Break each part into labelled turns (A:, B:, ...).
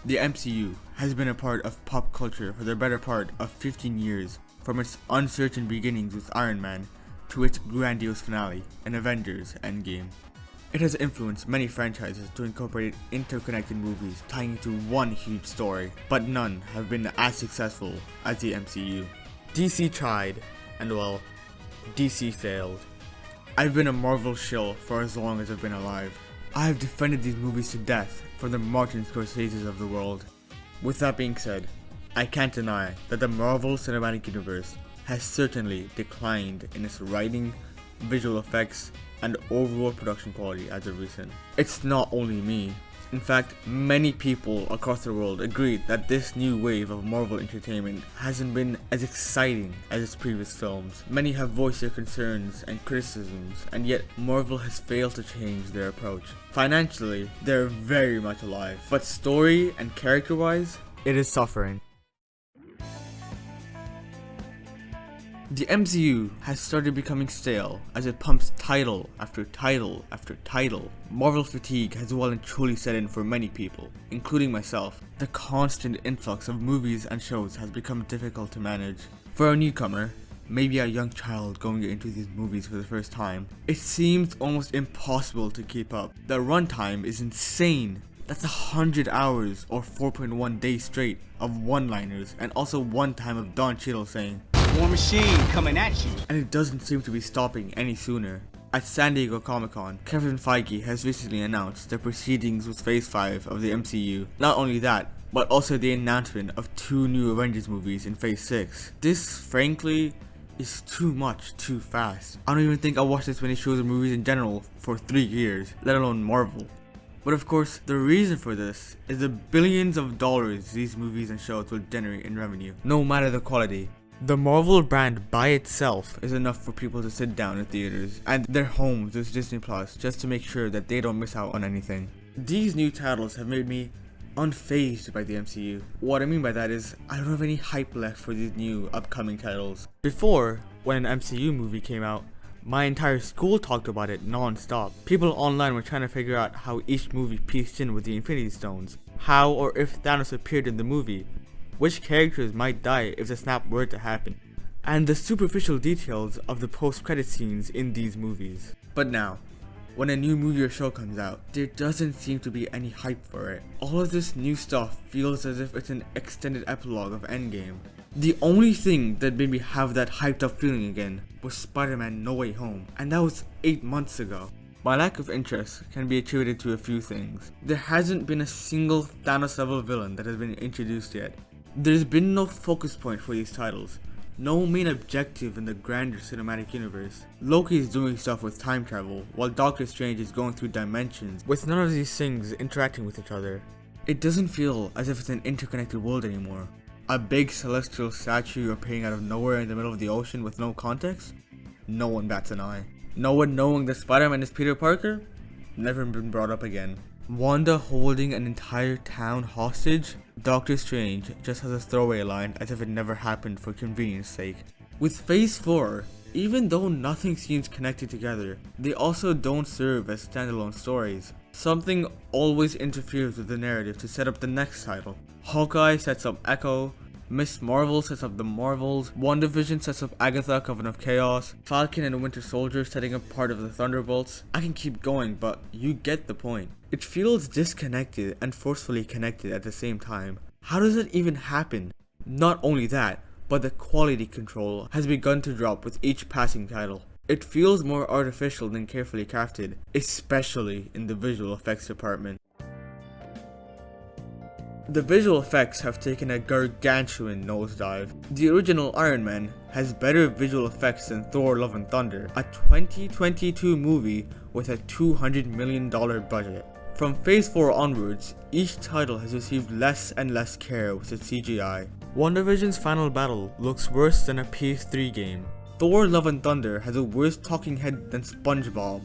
A: The MCU has been a part of pop culture for the better part of 15 years, from its uncertain beginnings with Iron Man to its grandiose finale in Avengers Endgame. It has influenced many franchises to incorporate interconnected movies tying into one huge story, but none have been as successful as the MCU. DC tried, and well, DC failed. I've been a Marvel shill for as long as I've been alive. I have defended these movies to death from the Martin Scorseses of the world. With that being said, I can't deny that the Marvel Cinematic Universe has certainly declined in its writing, visual effects, and overall production quality as of recent. It's not only me. In fact, many people across the world agree that this new wave of Marvel entertainment hasn't been as exciting as its previous films. Many have voiced their concerns and criticisms, and yet Marvel has failed to change their approach. Financially, they're very much alive, but story and character-wise, it is suffering. The MCU has started becoming stale as it pumps title after title after title. Marvel fatigue has well and truly set in for many people, including myself. The constant influx of movies and shows has become difficult to manage. For a newcomer, maybe a young child going into these movies for the first time, it seems almost impossible to keep up. The runtime is insane. That's 100 hours or 4.1 days straight of one-liners, and also one time of Don Cheadle saying,
B: "War Machine coming at you."
A: And it doesn't seem to be stopping any sooner. At San Diego Comic-Con, Kevin Feige has recently announced the proceedings with Phase 5 of the MCU. Not only that, but also the announcement of 2 new Avengers movies in Phase 6. This, frankly, is too much too fast. I don't even think I watched this many shows or movies in general for 3 years, let alone Marvel. But of course, the reason for this is the billions of dollars these movies and shows will generate in revenue, no matter the quality. The Marvel brand by itself is enough for people to sit down in theaters and their homes with Disney Plus just to make sure that they don't miss out on anything. These new titles have made me unfazed by the MCU. What I mean by that is, I don't have any hype left for these new upcoming titles. Before, when an MCU movie came out, my entire school talked about it non-stop. People online were trying to figure out how each movie pieced in with the Infinity Stones, how or if Thanos appeared in the movie, which characters might die if the snap were to happen, and the superficial details of the post-credit scenes in these movies. But now, when a new movie or show comes out, there doesn't seem to be any hype for it. All of this new stuff feels as if it's an extended epilogue of Endgame. The only thing that made me have that hyped up feeling again was Spider-Man No Way Home, and that was 8 months ago. My lack of interest can be attributed to a few things. There hasn't been a single Thanos level villain that has been introduced yet. There's been no focus point for these titles, no main objective in the grander cinematic universe. Loki is doing stuff with time travel, while Doctor Strange is going through dimensions, with none of these things interacting with each other. It doesn't feel as if it's an interconnected world anymore. A big celestial statue appearing out of nowhere in the middle of the ocean with no context? No one bats an eye. No one knowing that Spider-Man is Peter Parker? Never been brought up again. Wanda holding an entire town hostage? Doctor Strange just has a throwaway line as if it never happened for convenience sake. With Phase 4, even though nothing seems connected together, they also don't serve as standalone stories. Something always interferes with the narrative to set up the next title. Hawkeye sets up Echo, Miss Marvel sets up the Marvels, WandaVision sets up Agatha, Coven of Chaos, Falcon and Winter Soldier setting up part of the Thunderbolts. I can keep going, but you get the point. It feels disconnected and forcefully connected at the same time. How does it even happen? Not only that, but the quality control has begun to drop with each passing title. It feels more artificial than carefully crafted, especially in the visual effects department. The visual effects have taken a gargantuan nosedive. The original Iron Man has better visual effects than Thor: Love and Thunder, a 2022 movie with a $200 million budget. From Phase 4 onwards, each title has received less and less care with its CGI. WandaVision's final battle looks worse than a PS3 game. Thor: Love and Thunder has a worse talking head than SpongeBob.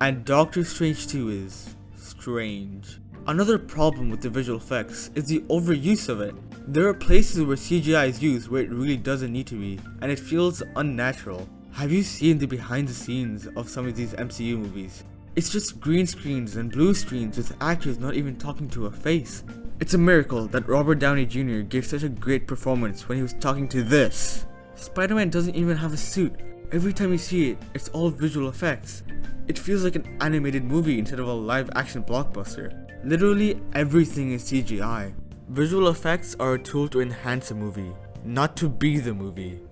A: And Doctor Strange 2 is strange. Another problem with the visual effects is the overuse of it. There are places where CGI is used where it really doesn't need to be, and it feels unnatural. Have you seen the behind the scenes of some of these MCU movies? It's just green screens and blue screens with actors not even talking to a face. It's a miracle that Robert Downey Jr. gave such a great performance when he was talking to this. Spider-Man doesn't even have a suit. Every time you see it, it's all visual effects. It feels like an animated movie instead of a live-action blockbuster. Literally everything is CGI. Visual effects are a tool to enhance a movie, not to be the movie.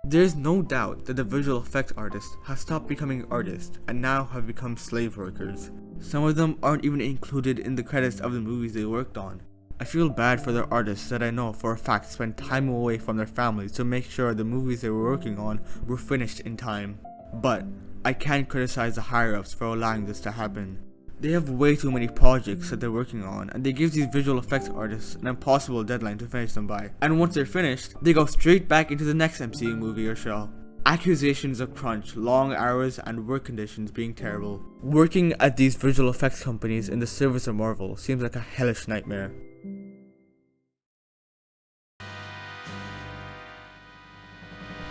A: There is no doubt that the visual effects artists have stopped becoming artists and now have become slave workers. Some of them aren't even included in the credits of the movies they worked on. I feel bad for the artists that I know for a fact spent time away from their families to make sure the movies they were working on were finished in time. But I can't criticize the higher-ups for allowing this to happen. They have way too many projects that they're working on, and they give these visual effects artists an impossible deadline to finish them by. And once they're finished, they go straight back into the next MCU movie or show. Accusations of crunch, long hours, and work conditions being terrible. Working at these visual effects companies in the service of Marvel seems like a hellish nightmare.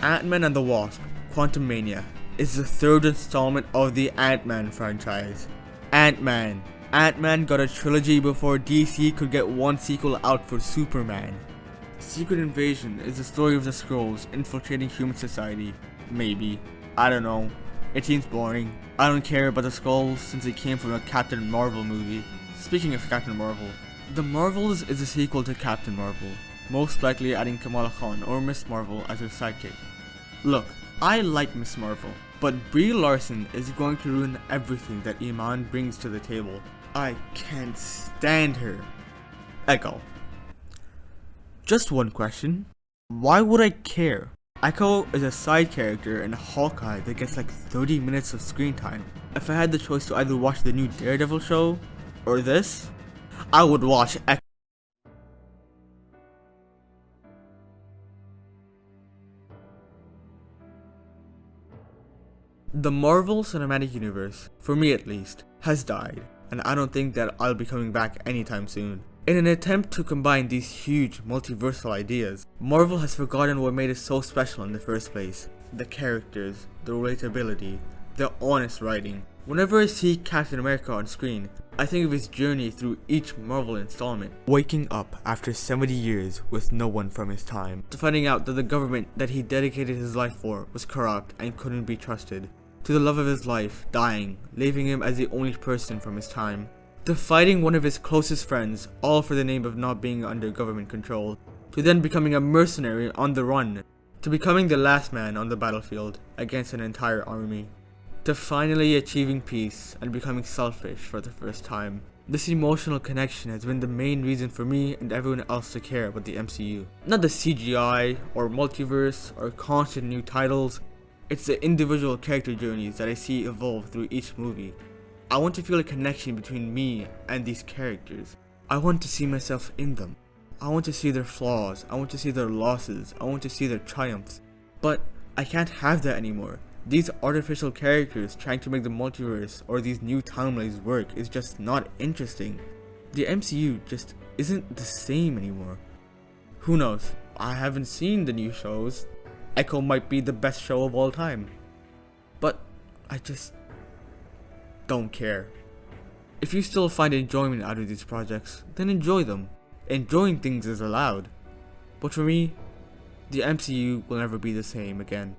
A: Ant-Man and the Wasp: Quantumania is the third installment of the Ant-Man franchise. Ant-Man got a trilogy before DC could get one sequel out for Superman. Secret Invasion is the story of the Skrulls infiltrating human society. Maybe. I don't know. It seems boring. I don't care about the Skrulls since it came from a Captain Marvel movie. Speaking of Captain Marvel, The Marvels is a sequel to Captain Marvel, most likely adding Kamala Khan or Miss Marvel as her sidekick. Look, I like Miss Marvel, but Brie Larson is going to ruin everything that Iman brings to the table. I can't stand her. Echo. Just one question. Why would I care? Echo is a side character in Hawkeye that gets like 30 minutes of screen time. If I had the choice to either watch the new Daredevil show or this, I would watch Echo. The Marvel Cinematic Universe, for me at least, has died, and I don't think that I'll be coming back anytime soon. In an attempt to combine these huge multiversal ideas, Marvel has forgotten what made it so special in the first place. The characters, the relatability, the honest writing. Whenever I see Captain America on screen, I think of his journey through each Marvel installment. Waking up after 70 years with no one from his time, to finding out that the government that he dedicated his life for was corrupt and couldn't be trusted. To the love of his life dying, leaving him as the only person from his time. To fighting one of his closest friends, all for the name of not being under government control. To then becoming a mercenary on the run. To becoming the last man on the battlefield against an entire army. To finally achieving peace and becoming selfish for the first time. This emotional connection has been the main reason for me and everyone else to care about the MCU. Not the CGI or multiverse or constant new titles. It's the individual character journeys that I see evolve through each movie. I want to feel a connection between me and these characters. I want to see myself in them. I want to see their flaws. I want to see their losses. I want to see their triumphs. But I can't have that anymore. These artificial characters trying to make the multiverse or these new timelines work is just not interesting. The MCU just isn't the same anymore. Who knows? I haven't seen the new shows. Echo might be the best show of all time. But I just don't care. If you still find enjoyment out of these projects, then enjoy them. Enjoying things is allowed. But for me, the MCU will never be the same again.